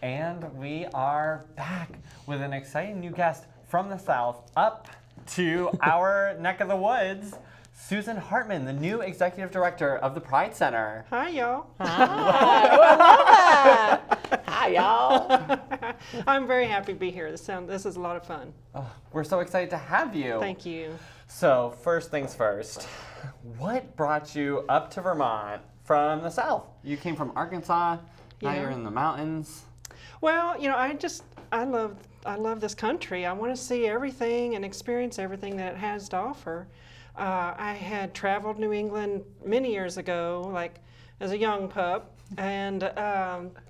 And we are back with an exciting new guest from the South up to our neck of the woods, Susan Hartman, the new executive director of the Pride Center. Hi, y'all. Hi. Oh, I love that. Hi, y'all. I'm very happy to be here. This is a lot of fun. Oh, we're so excited to have you. Thank you. So, first things first, what brought you up to Vermont from the South? You came from Arkansas, now you're in the mountains. Well, you know, I love this country. I want to see everything and experience everything that it has to offer. I had traveled New England many years ago, like as a young pup, and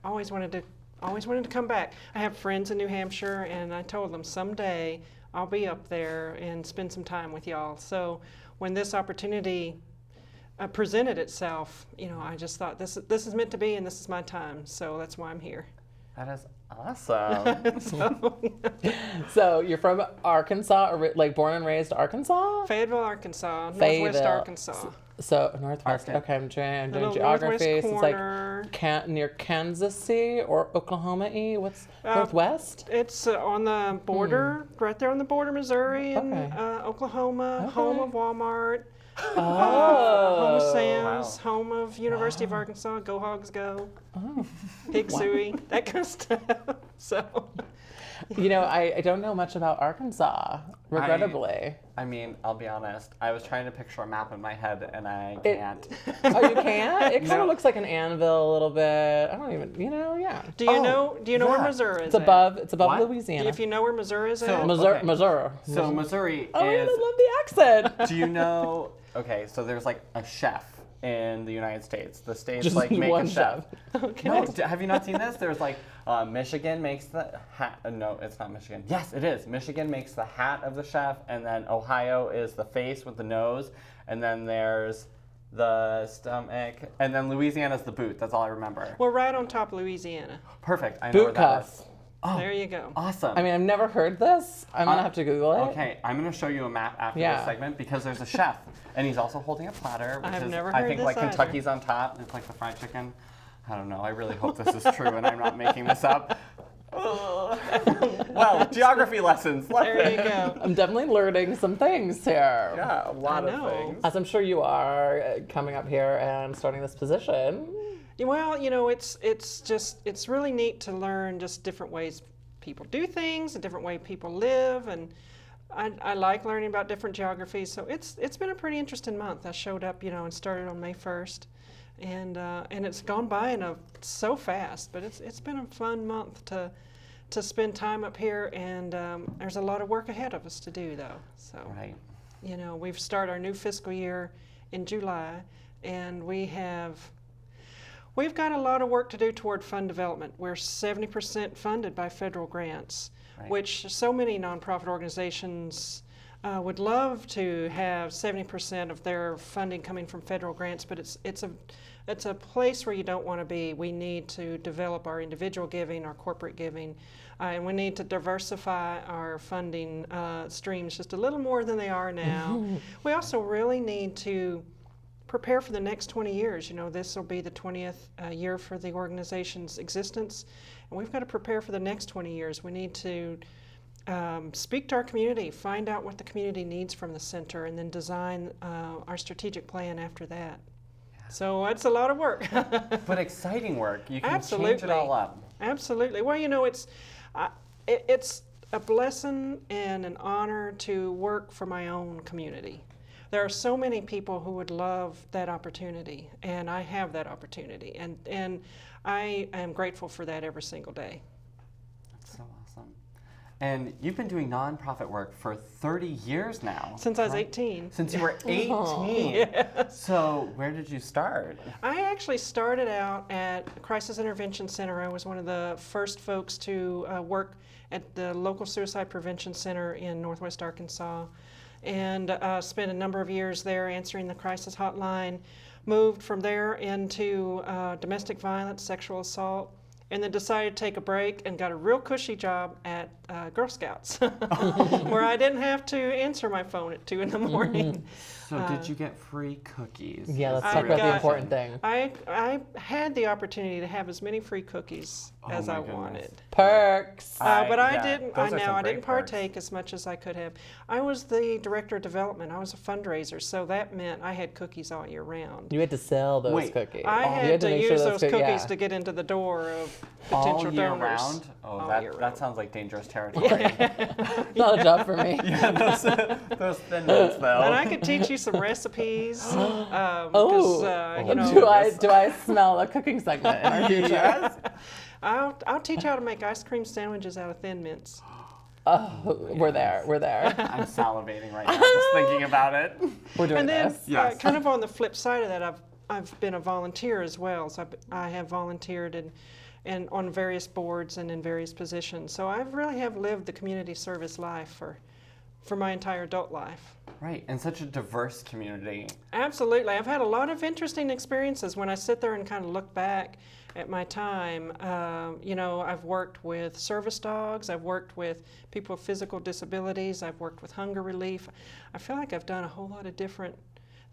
always wanted to come back. I have friends in New Hampshire, and I told them someday I'll be up there and spend some time with y'all. So when this opportunity presented itself, you know, I just thought this is meant to be, and this is my time. So that's why I'm here. That is awesome. So you're from Arkansas, like born and raised Arkansas? Fayetteville, Arkansas, Northwest Fayetteville. Arkansas. So Northwest. Okay, I'm doing geography. So it's like near Kansas City or Oklahoma-y. What's Northwest? It's on the border, right there on the border, Missouri and Oklahoma. Home of Walmart. Home of Sam's, home of University of Arkansas, Go Hogs Go, Pig Suey, that kind of stuff. So, you know, I don't know much about Arkansas, regrettably. I mean, I'll be honest, I was trying to picture a map in my head and I can't. Oh, you can't? It kind of looks like an anvil a little bit. I don't even, Do you know where Missouri is? It's above What? Louisiana. If you know where Missouri is at? Missouri. So Missouri Oh, is... I love the accent. Do you know... Okay, so there's like a chef in the United States. The states Just like make one a chef. Okay. No, have you not seen this? There's like Michigan makes the hat. No, it's not Michigan. Yes, it is. Michigan makes the hat of the chef, and then Ohio is the face with the nose, and then there's the stomach, and then Louisiana's the boot. That's all I remember. We're right on top of Louisiana. Perfect. I know Boot where that cuff. is. Oh, There you go. awesome. I mean, I've never heard this. I'm going to have to Google it. Okay, I'm going to show you a map after this segment because there's a chef, and he's also holding a platter, which I've is, never I heard think, this like either. Kentucky's on top. It's like the fried chicken. I don't know. I really hope this is true, and I'm not making this up. Well, geography lessons. There you go. I'm definitely learning some things here. Yeah, a lot I of know. things. As I'm sure you are coming up here and starting this position. Well, you know, it's really neat to learn just different ways people do things, a different way people live, and I like learning about different geographies. So it's been a pretty interesting month. I showed up, you know, and started on May 1st, and it's gone by so fast. But it's been a fun month to spend time up here, and there's a lot of work ahead of us to do, though. So Right. you know, we've started our new fiscal year in July, and we've got a lot of work to do toward fund development. We're 70% funded by federal grants, which so many nonprofit organizations would love to have 70% of their funding coming from federal grants, but it's a place where you don't want to be. We need to develop our individual giving, our corporate giving, and we need to diversify our funding streams just a little more than they are now. We also really need to prepare for the next 20 years. You know, this will be the 20th year for the organization's existence, and we've got to prepare for the next 20 years. We need to speak to our community, find out what the community needs from the center, and then design our strategic plan after that. Yeah. So it's a lot of work. But exciting work. You can Absolutely. change it all up. Absolutely. Well, you know, it's a blessing and an honor to work for my own community. There are so many people who would love that opportunity, and I have that opportunity, and I am grateful for that every single day. That's so awesome. And you've been doing nonprofit work for 30 years now. Since I was 18. Since you were 18. Yes. So where did you start? I actually started out at Crisis Intervention Center. I was one of the first folks to work at the local suicide prevention center in Northwest Arkansas, and spent a number of years there answering the crisis hotline. Moved from there into domestic violence, sexual assault, and then decided to take a break and got a real cushy job at Girl Scouts, where I didn't have to answer my phone at 2 in the morning. So did you get free cookies? Yeah, let's talk about the important thing. I had the opportunity to have as many free cookies as I wanted. Perks. But I didn't. those are some I great didn't partake as much as I could have. I was the director of development. I was a fundraiser, so that meant I had cookies all year round. You had to sell those cookies. I had to use those cookies to get into the door of potential all year donors. Round? Oh, all year that round. sounds like dangerous territory. Not a job for me. Yeah, those thin mints though. And I could teach you some recipes. You know, do I smell a cooking segment in our future? Yes. I'll teach you how to make ice cream sandwiches out of Thin Mints. Oh, we're there. I'm salivating right now just thinking about it. We're doing And then, this. Yes. kind of on the flip side of that, I've been a volunteer as well. So I have volunteered and on various boards and in various positions. So I really have lived the community service life for my entire adult life. Right, and such a diverse community. Absolutely. I've had a lot of interesting experiences when I sit there and kind of look back at my time. You know, I've worked with service dogs, I've worked with people with physical disabilities, I've worked with hunger relief. I feel like I've done a whole lot of different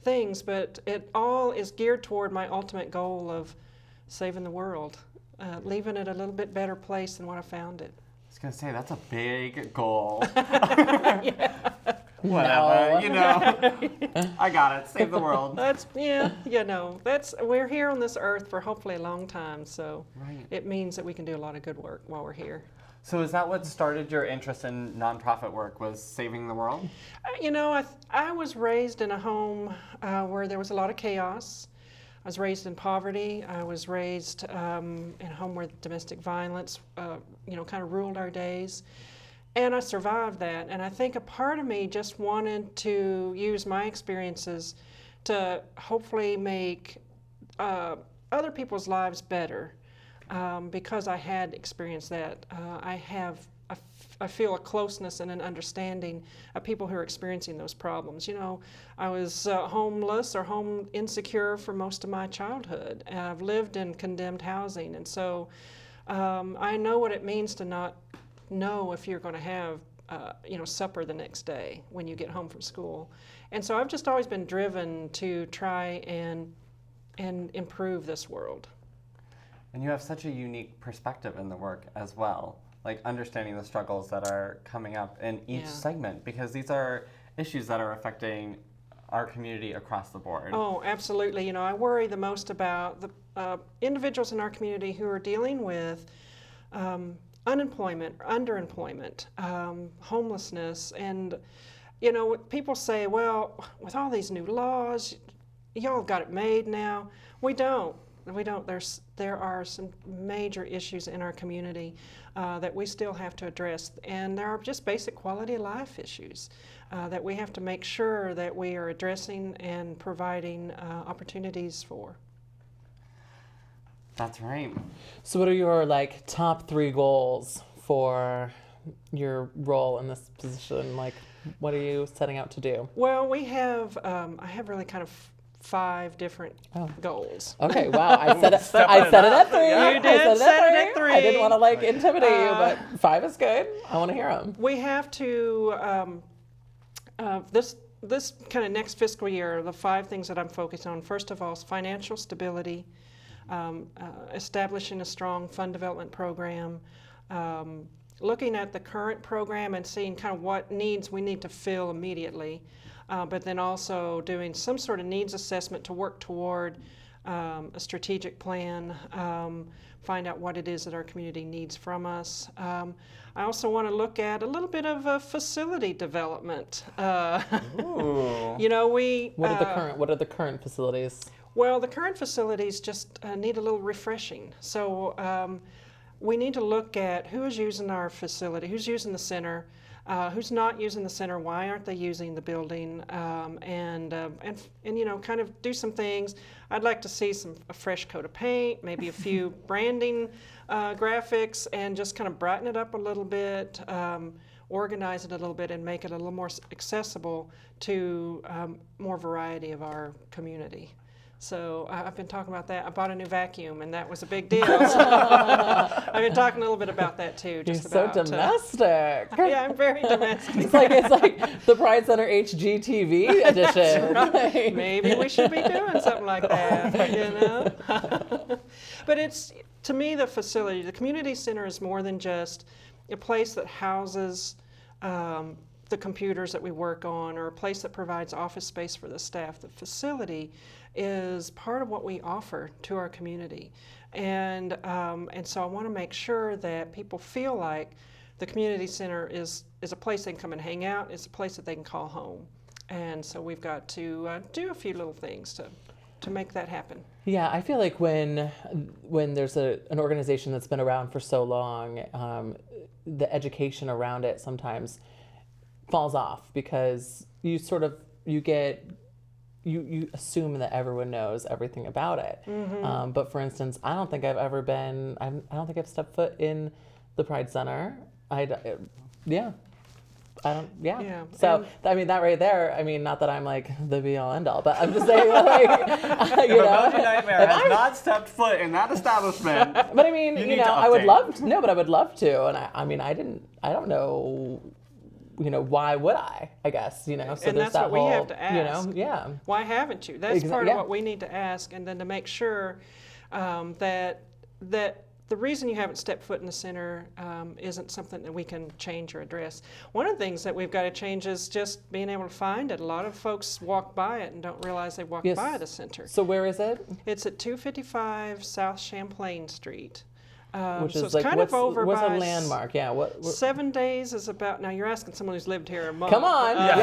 things, but it all is geared toward my ultimate goal of saving the world, leaving it a little bit better place than what I found it. I was going to say, that's a big goal. Yeah. Whatever, No. you know. I got it. Save the world. We're here on this earth for hopefully a long time, so Right. it means that we can do a lot of good work while we're here. So is that what started your interest in nonprofit work, was saving the world? You know, I was raised in a home where there was a lot of chaos. I was raised in poverty. I was raised in a home where domestic violence, kind of ruled our days. And I survived that. And I think a part of me just wanted to use my experiences to hopefully make other people's lives better because I had experienced that. I feel a closeness and an understanding of people who are experiencing those problems. You know, I was homeless or home insecure for most of my childhood. And I've lived in condemned housing, and so I know what it means to not know if you're going to have supper the next day when you get home from school. And so I've just always been driven to try and improve this world. And you have such a unique perspective in the work as well, like understanding the struggles that are coming up in each segment, because these are issues that are affecting our community across the board. Oh, absolutely. You know, I worry the most about the individuals in our community who are dealing with unemployment, underemployment, homelessness, and you know, people say, well, with all these new laws, y'all got it made now. We don't. There are some major issues in our community that we still have to address, and there are just basic quality of life issues that we have to make sure that we are addressing and providing opportunities for. That's right. So what are your top 3 goals for your role in this position? Like, what are you setting out to do? Well, we have, I have really kind of 5 different goals. Okay, wow. I said it at 3. You did set it at 3. I didn't want to intimidate you, but 5 is good. I want to hear them. We have to, this kind of next fiscal year, the 5 things that I'm focused on, first of all, is financial stability, establishing a strong fund development program, looking at the current program and seeing kind of what needs we need to fill immediately, but then also doing some sort of needs assessment to work toward a strategic plan, find out what it is that our community needs from us. I also want to look at a little bit of facility development. Ooh. You know, what are the current facilities? Well, the current facilities just need a little refreshing. So we need to look at who is using our facility, who's using the center, who's not using the center, why aren't they using the building, and you know, kind of do some things. I'd like to see a fresh coat of paint, maybe a few branding graphics, and just kind of brighten it up a little bit, organize it a little bit, and make it a little more accessible to more variety of our community. So I've been talking about that. I bought a new vacuum, and that was a big deal. So I've been talking a little bit about that too. You're so domestic. Yeah, I'm very domestic. It's like the Pride Center HGTV edition. Right. Maybe we should be doing something like that, you know? But it's, to me, the facility, the community center is more than just a place that houses the computers that we work on, or a place that provides office space for the staff. The facility is part of what we offer to our community. And so I want to make sure that people feel like the community center is a place they can come and hang out. It's a place that they can call home. And so we've got to do a few little things to make that happen. Yeah, I feel like when there's an organization that's been around for so long, the education around it sometimes falls off, because you assume that everyone knows everything about it. Mm-hmm. But for instance, I don't think I've stepped foot in the Pride Center. Yeah. So, I mean, that right there, I mean, not that I'm like the be all end all, but I'm just saying, like, you know. Emoji Nightmare has not stepped foot in that establishment. But I mean, you know, I would love to. And I don't know, you know, why would I guess, you know. So and there's that's what whole, we have to ask. You know, yeah. Why haven't you? That's part of what we need to ask, and then to make sure that the reason you haven't stepped foot in the center isn't something that we can change or address. One of the things that we've got to change is just being able to find it. A lot of folks walk by it and don't realize they walked by the center. So where is it? It's at 255 South Champlain Street. Which so is it's like, kind of over what's by a landmark? Yeah, what 7 days is about. Now you're asking someone who's lived here a month. Come on, but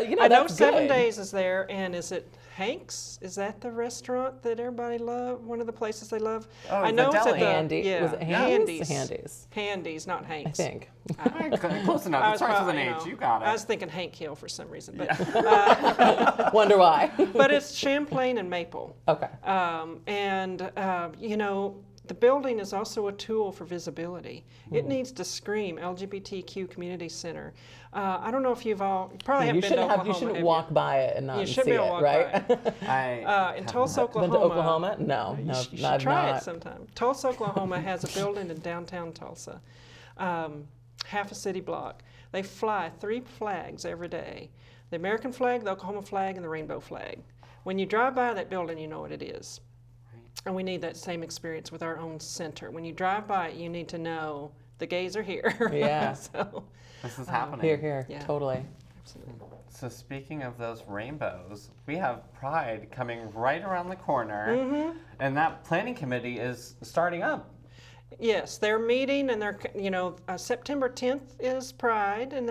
you know, I know that's 7 good. days is there, and is it Hank's? Is that the restaurant that everybody loves? One of the places they love. Oh, I know the it's deli. at the Handy. Yeah, Was it Handy's. Handy's. Handy's, not I Hank's. think. Close enough. It starts with an H. You got it. I was thinking Hank Hill for some reason, but Wonder why. but it's Champlain and Maple. Okay. You know, the building is also a tool for visibility. It needs to scream LGBTQ Community Center. I don't know if you've all probably haven't been to Oklahoma. You shouldn't walk by it and not see be able to it, walk right? by it. In Tulsa, Oklahoma. Been to Oklahoma? No, You should not try it sometime. Tulsa, Oklahoma has a building in downtown Tulsa, half a city block. They fly 3 flags every day: the American flag, the Oklahoma flag, and the rainbow flag. When you drive by that building, you know what it is. And we need that same experience with our own center. When you drive by it, you need to know the gays are here. Yeah. So, This is happening. Here, Yeah. totally. absolutely. So speaking of those rainbows, we have Pride coming right around the corner, and that planning committee is starting up. Yes, they're meeting, and they're, you know, September 10th is Pride, and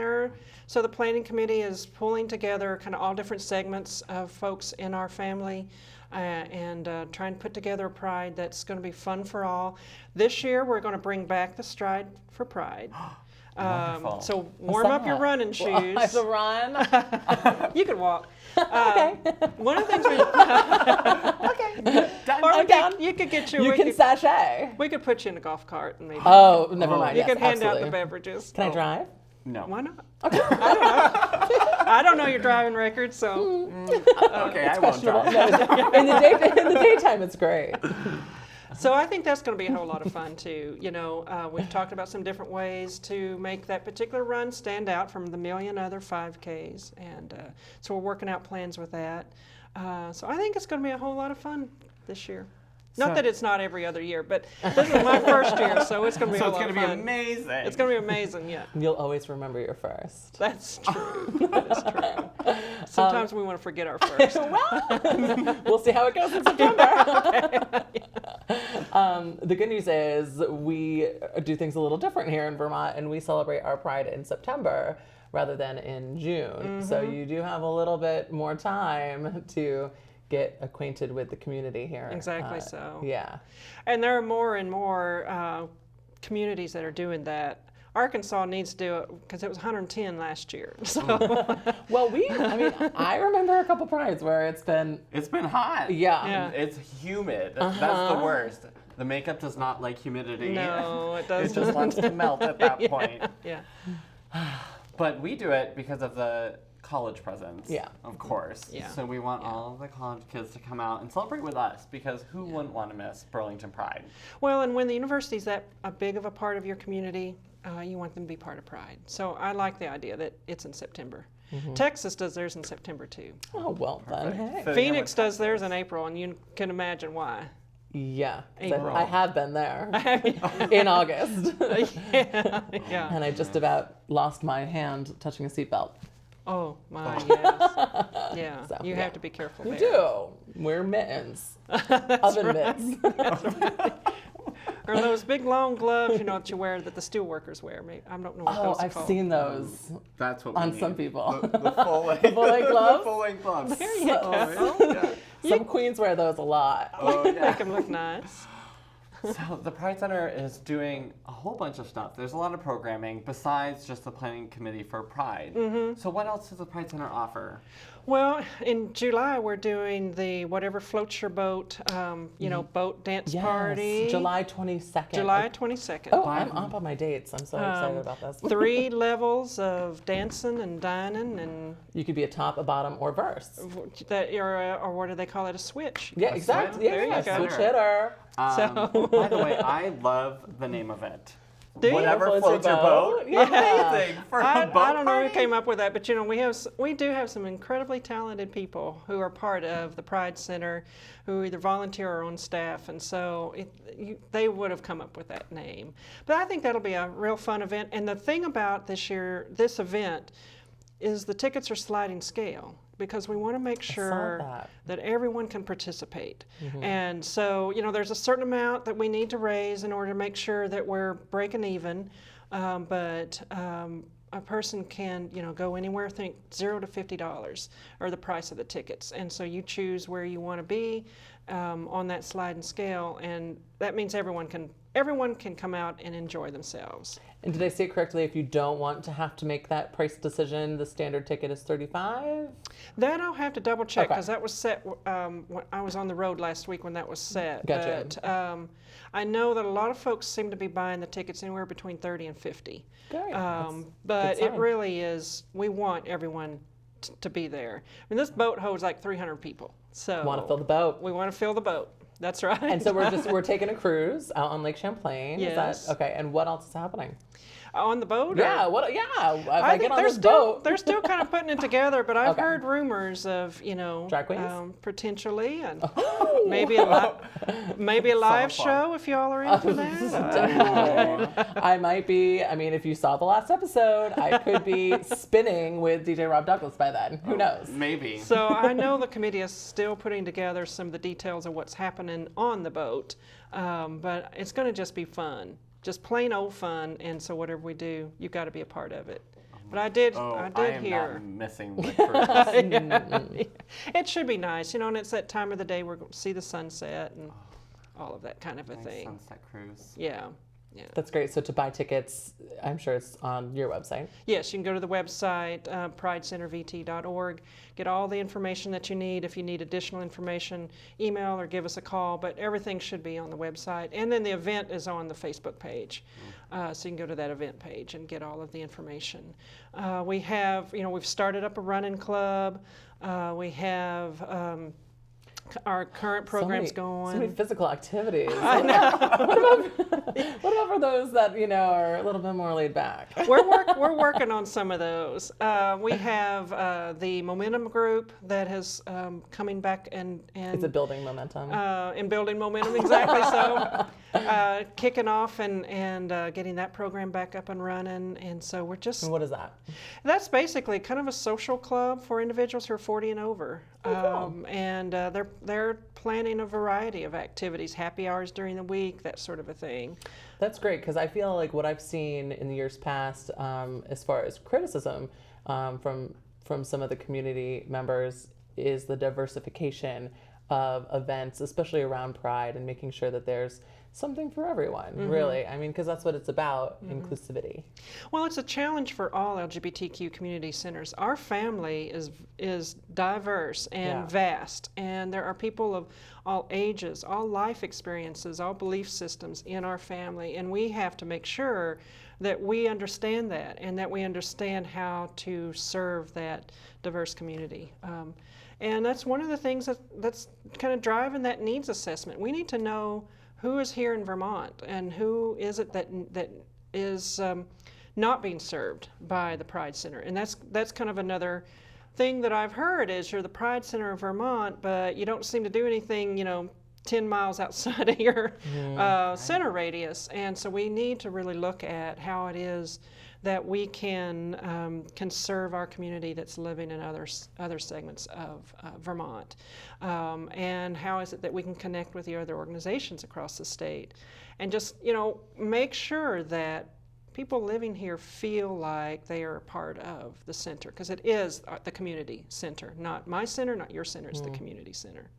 so the planning committee is pulling together kind of all different segments of folks in our family, and trying to put together a Pride that's going to be fun for all. This year, we're going to bring back the Stride for Pride. Wonderful. So warm up your running shoes. I have to run. You can walk. Okay. One of the things we I'm down. you could get You can sashay. we could put you in a golf cart and maybe Oh, never mind. you Yes, could hand out absolutely. the beverages. Can I drive? No. Why not? Okay. I don't know. I don't know your driving record, so Okay, I won't Questionable. drive. No, in the daytime, it's great. so I think that's going to be a whole lot of fun too. You know, we've talked about some different ways to make that particular run stand out from the million other 5Ks, and so we're working out plans with that. So I think it's going to be a whole lot of fun this year. Not that it's not every other year, but this is my first year, so it's going to be a lot of fun. So it's going to be amazing. It's going to be amazing, yeah. You'll always remember your first. That's true. That is true. Sometimes we want to forget our first. Well, we'll see how it goes in September. The good news is we do things a little different here in Vermont, and we celebrate our Pride in September rather than in June. So you do have a little bit more time to get acquainted with the community here. Exactly so. Yeah. And there are more and more communities that are doing that. Arkansas needs to do it because it was 110 last year. So Well, I remember a couple prides where it's been hot. Yeah. It's humid. That's the worst. The makeup does not like humidity. no, it doesn't. It just wants to melt at that point. Yeah. But we do it because of the college presents. Yeah. Of course. Yeah. So we want all of the college kids to come out and celebrate with us because who wouldn't want to miss Burlington Pride? Well, and when the university's that big of a part of your community, you want them to be part of Pride. So I like the idea that it's in September. Texas does theirs in September too. Oh, well then, hey. So, Phoenix does theirs in April, and you can imagine why. Yeah. April. I have been there in August. Yeah. And I just about lost my hand touching a seatbelt. Oh my, yes. Yeah. So, You yeah. have to be careful You there. do. Wear mittens. Oven mitts. Or those big long gloves, that you wear that the steel workers wear. I don't know what Oh, those are I've called. seen those. That's what we On need. some people. The full length, full-length gloves? The full length gloves. There you Oh, go. yeah. Some queens wear those a lot. Oh, Make yeah. them look nice. So the Pride Center is doing a whole bunch of stuff. There's a lot of programming besides just the planning committee for Pride. So what else does the Pride Center offer? Well, in July, we're doing the Whatever Floats Your Boat, boat dance Yes, party. July 22nd. July 22nd. Oh, I'm up on my dates. I'm so excited about this. 3 levels of dancing and dining and You could be a top, a bottom, or verse. or what do they call it? A switch. Yeah, A exactly. switch? Yeah, There you go. switch hitter. So- By the way, I love the name of it. Do you? Whatever floats your boat. Yeah. Amazing for a boat I don't know who party. came up with that, but we do have some incredibly talented people who are part of the Pride Center, who either volunteer or on staff, and so they would have come up with that name. But I think that'll be a real fun event. And the thing about this event is the tickets are sliding scale, because we want to make sure that. everyone can participate. And so, there's a certain amount that we need to raise in order to make sure that we're breaking even. But a person can, go anywhere, think $0 to $50 are the price of the tickets. And so you choose where you want to be on that sliding scale, and that means everyone can come out and enjoy themselves. And did I say it correctly? If you don't want to have to make that price decision, the standard ticket is $35? That I'll have to double check, Okay. because that was set when I was on the road last week when that was set. Gotcha. But I know that a lot of folks seem to be buying the tickets anywhere between $30 and $50. Great. But good it sign. really is, we want everyone to be there. I mean, this boat holds like 300 people. So Want to fill the boat. we want to fill the boat. That's right. And so we're taking a cruise out on Lake Champlain. Yes. Is that okay? And what else is happening? On the boat? Yeah. or- What? Yeah. If I I get think on they're this still boat. they're still kind of putting it together, but I've Okay. heard rumors of Drag queens? Potentially, and Oh. maybe a live fun. show if y'all are into that. Definitely. I might be. I mean, if you saw the last episode, I could be spinning with DJ Rob Douglas by then. Who knows? Maybe. So I know the committee is still putting together some of the details of what's happening on the boat, but it's going to just be fun, just plain old fun. And so whatever we do, you got to be a part of it. But I did I am hear. not missing the cruise. It should be nice, and it's that time of the day we're going to see the sunset and all of that kind of a Nice thing. sunset cruise. Yeah. That's great. So to buy tickets, I'm sure it's on your website. Yes, you can go to the website, pridecentervt.org, get all the information that you need. If you need additional information, email or give us a call, but everything should be on the website. And then the event is on the Facebook page. So you can go to that event page and get all of the information. We have, we've started up a running club. We have our current programs going. So many physical activities. I know. What about for those that are a little bit more laid back? We're working on some of those. We have the Momentum group that has coming back and Is it building momentum? and building momentum, exactly. So kicking off and getting that program back up and running. And so we're just And what is that? that's basically kind of a social club for individuals who are 40 and over. And they're planning a variety of activities, happy hours during the week, that sort of a thing. That's great, because I feel like what I've seen in the years past, as far as criticism from some of the community members, is the diversification of events, especially around Pride, and making sure that there's something for everyone, really. I mean, because that's what it's about, inclusivity. Well, it's a challenge for all LGBTQ community centers. Our family is diverse and vast, and there are people of all ages, all life experiences, all belief systems in our family, and we have to make sure that we understand that and that we understand how to serve that diverse community. And that's one of the things that's kind of driving that needs assessment. We need to know who is here in Vermont and who is it that is not being served by the Pride Center. And that's kind of another thing that I've heard is you're the Pride Center of Vermont, but you don't seem to do anything, 10 miles outside of your center radius. And so we need to really look at how it is that we can serve our community that's living in other segments of Vermont. And how is it that we can connect with the other organizations across the state and just, make sure that people living here feel like they are a part of the center, because it is the community center, not my center, not your center, it's the community center.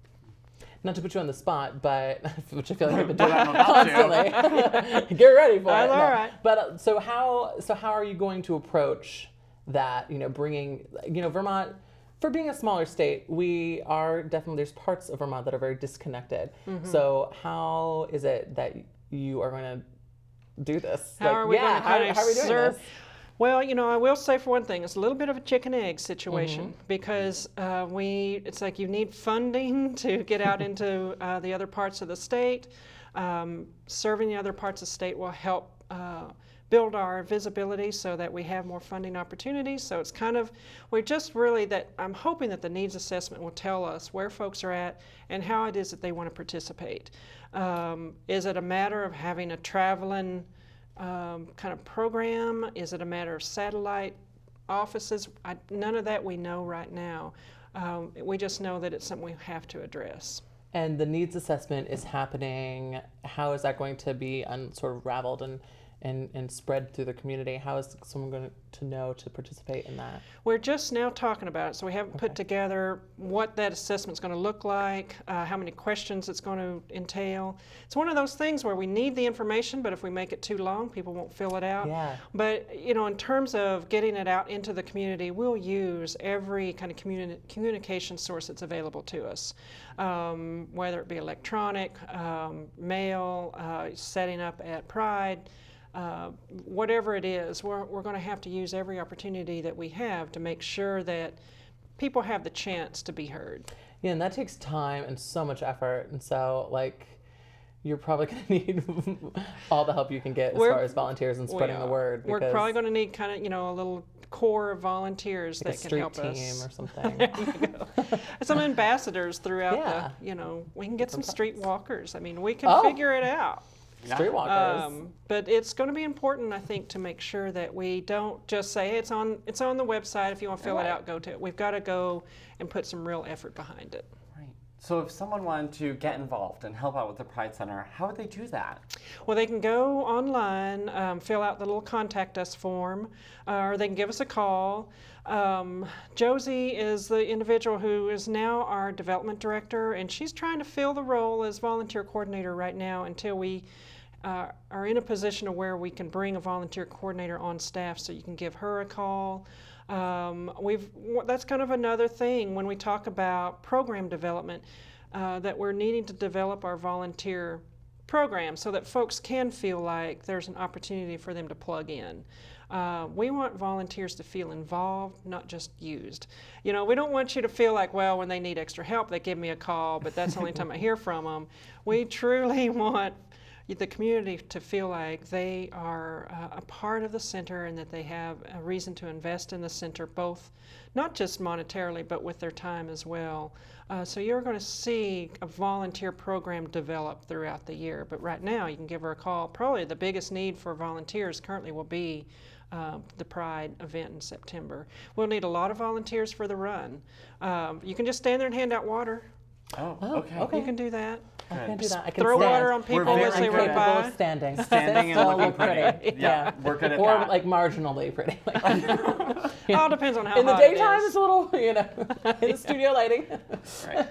Not to put you on the spot, but which I feel like I've been doing constantly. Get ready for That's it. all right. But so how are you going to approach that? Bringing Vermont, for being a smaller state, we are definitely, there's parts of Vermont that are very disconnected. So how is it that you are going to do this? How are we going to how are we doing serve? this? Well, I will say for one thing, it's a little bit of a chicken egg situation because it's like you need funding to get out into the other parts of the state. Serving the other parts of the state will help build our visibility so that we have more funding opportunities. So it's I'm hoping that the needs assessment will tell us where folks are at and how it is that they want to participate. Is it a matter of having a traveling kind of program? Is it a matter of satellite offices? None of that we know right now. We just know that it's something we have to address. And the needs assessment is happening. How is that going to be sort of raveled and spread through the community? How is someone going to know to participate in that? We're just now talking about it, so we haven't put together what that assessment's going to look like, how many questions it's going to entail. It's one of those things where we need the information, but if we make it too long, people won't fill it out. Yeah. But in terms of getting it out into the community, we'll use every kind of communication source that's available to us, whether it be electronic, mail, setting up at Pride. Whatever it is, we're going to have to use every opportunity that we have to make sure that people have the chance to be heard. Yeah, and that takes time and so much effort. And so, you're probably going to need all the help you can get as far as volunteers and spreading the word. We're probably going to need kind of, a little core of volunteers that can help us. A street team or something. There you go. Some ambassadors throughout we can get some street walkers. I mean, we can figure it out. Streetwalkers. But it's going to be important, I think, to make sure that we don't just say, hey, it's on the website. If you want to fill it out, go to it. We've got to go and put some real effort behind it. Right. So if someone wanted to get involved and help out with the Pride Center, how would they do that? Well, they can go online, fill out the little contact us form, or they can give us a call. Josie is the individual who is now our development director, and she's trying to fill the role as volunteer coordinator right now until we are in a position of where we can bring a volunteer coordinator on staff, so you can give her a call. That's kind of another thing when we talk about program development, that we're needing to develop our volunteer program so that folks can feel like there's an opportunity for them to plug in. We want volunteers to feel involved, not just used. We don't want you to feel like, well, when they need extra help, they give me a call, but that's the only time I hear from them. We truly want the community to feel like they are a part of the center and that they have a reason to invest in the center, both not just monetarily, but with their time as well. So you're going to see a volunteer program develop throughout the year, but right now you can give her a call. Probably the biggest need for volunteers currently will be the Pride event in September. We'll need a lot of volunteers for the run. You can just stand there and hand out water. Oh, okay. You can do that. I can't do that. I can Throw stand. water on We're people very as they good run at Capable by. of standing. Standing and Still looking look pretty. Yeah, we're good at or that. like marginally pretty. All depends on how In the hot it daytime, is. it's a little, in the studio lighting. Right.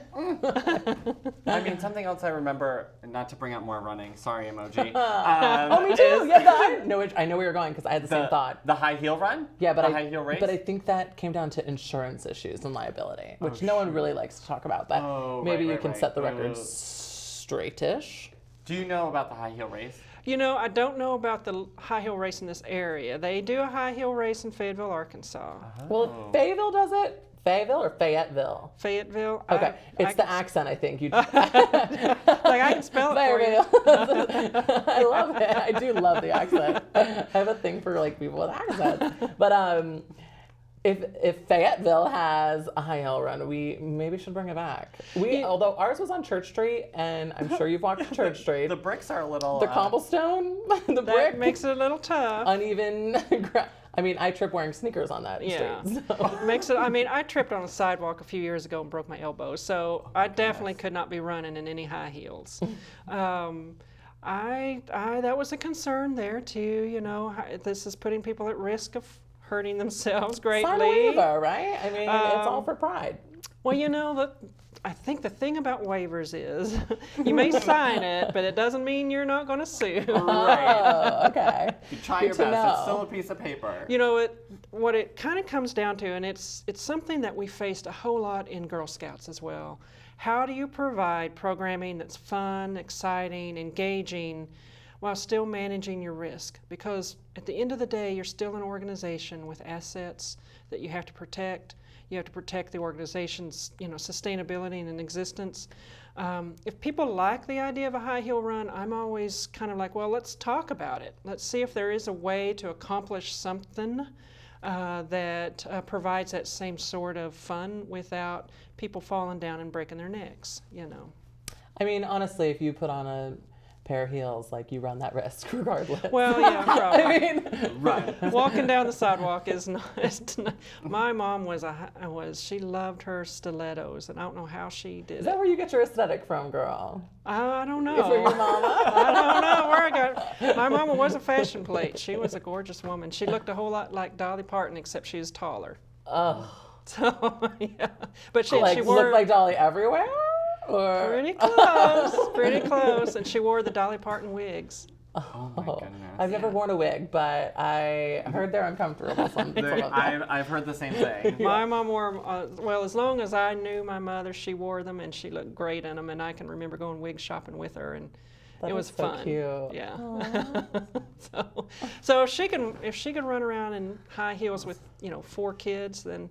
I mean, something else I remember, not to bring up more running, sorry, Emoji. Oh, me too. is Yeah, I know where you're going because I had the same thought. The high heel run? Yeah, but the high heel race? But I think that came down to insurance issues and liability, which no one really likes to talk about. But maybe you can set the record straight-ish. Do you know about the high heel race? I don't know about the high heel race in this area. They do a high heel race in Fayetteville, Arkansas. Well, if Fayetteville does it, Fayetteville or Fayetteville? Fayetteville. Okay, I the can- accent, I think. Like I can spell it for you. Fayetteville. I love it. I do love the accent. I have a thing for like people with accents. But if Fayetteville has a high heel run, we maybe should bring it back. Although ours was on Church Street, and I'm sure you've walked Church Street. The bricks are a little... The cobblestone, the That brick, makes it a little tough. uneven ground. I mean, I trip wearing sneakers on that Yeah. street. So. Makes it. I mean, I tripped on a sidewalk a few years ago and broke my elbow, so I definitely could not be running in any high heels. That was a concern there too. This is putting people at risk of hurting themselves greatly. Sign a waiver, right? I mean, it's all for pride. Well, I think the thing about waivers is you may sign it, but it doesn't mean you're not going to sue. Right. Oh, okay. You try Good your to best. It's know. still a piece of paper. What it kind of comes down to, and it's something that we faced a whole lot in Girl Scouts as well. How do you provide programming that's fun, exciting, engaging, while still managing your risk? Because at the end of the day, you're still an organization with assets that you have to protect. You have to protect the organization's, sustainability and existence. If people like the idea of a high heel run, I'm always kind of like, well, let's talk about it. Let's see if there is a way to accomplish something that provides that same sort of fun without people falling down and breaking their necks. I mean, honestly, if you put on a pair of heels, like you run that risk regardless. Well, yeah, probably. I mean, Right. Walking down the sidewalk is not. My mom she loved her stilettos, and I don't know how she did is it. that where you get your aesthetic from, girl? I don't know. From your mama? I don't know where I got it. My mama was a fashion plate. She was a gorgeous woman. She looked a whole lot like Dolly Parton, except she was taller. Oh, So yeah, but she like wore look like Dolly everywhere, or pretty close, and she wore the Dolly Parton wigs. Oh my goodness. I've never worn a wig, but I heard they're uncomfortable. Some of them. I've heard the same thing. My mom wore well, as long as I knew my mother, she wore them, and she looked great in them. And I can remember going wig shopping with her, and That it was is so fun. cute. Yeah. So if she can run around in high heels with 4 kids, then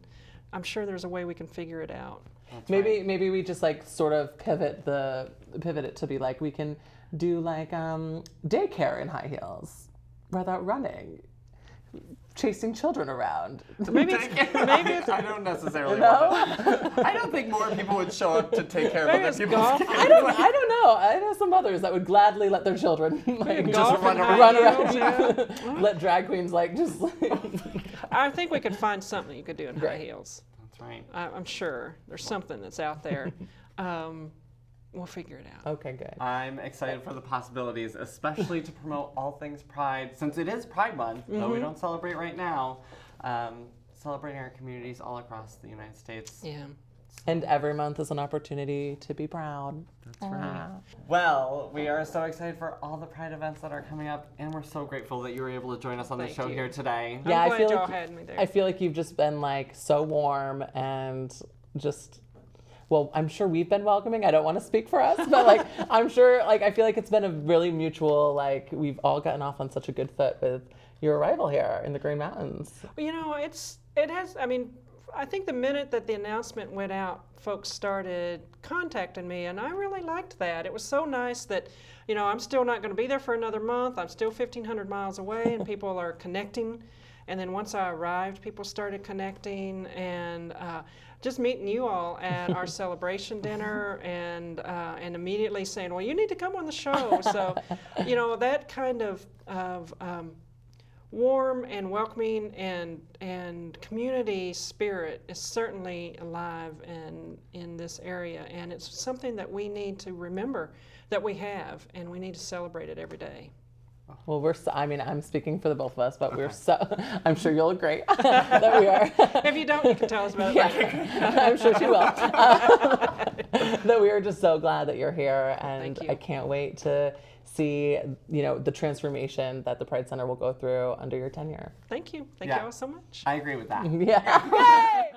I'm sure there's a way we can figure it out. That's Maybe right. maybe we just like sort of pivot it to be like we can do like daycare in high heels without running, chasing children around. Maybe I don't necessarily. No? I don't think more people would show up to take care of Maybe other it's people's golf. kids. I don't know. I know some mothers that would gladly let their children like golf run in around. high heels, yeah. let drag queens like just I think we could find something you could do in high Great. heels. That's right. I'm sure there's something that's out there. We'll figure it out. Okay, good. I'm excited for the possibilities, especially to promote all things Pride, since it is Pride Month, though we don't celebrate right now. Celebrating our communities all across the United States. Yeah. And every month is an opportunity to be proud. That's right. Well, we are so excited for all the Pride events that are coming up, and we're so grateful that you were able to join us on the Thank show you. here today. Yeah, I'm I glad feel y'all like had me there. I feel like you've just been like so warm and just well, I'm sure we've been welcoming. I don't want to speak for us, but like I'm sure like I feel like it's been a really mutual like we've all gotten off on such a good foot with your arrival here in the Green Mountains. Well, it has. I mean, I think the minute that the announcement went out, folks started contacting me, and I really liked that. It was so nice that, I'm still not going to be there for another month. I'm still 1,500 miles away, and people are connecting. And then once I arrived, people started connecting, and just meeting you all at our celebration dinner, and immediately saying, "Well, you need to come on the show." So, that kind of warm and welcoming and community spirit is certainly alive in this area, and it's something that we need to remember that we have, and we need to celebrate it every day. Well, I mean, I'm speaking for the both of us, but I'm sure you'll agree that we are. If you don't, you can tell us about it later. I'm sure she will. That we are just so glad that you're here, and Thank you. I can't wait to see, the transformation that the Pride Center will go through under your tenure. Thank you. Thank Yeah. you all so much. I agree with that. Yeah. Yay!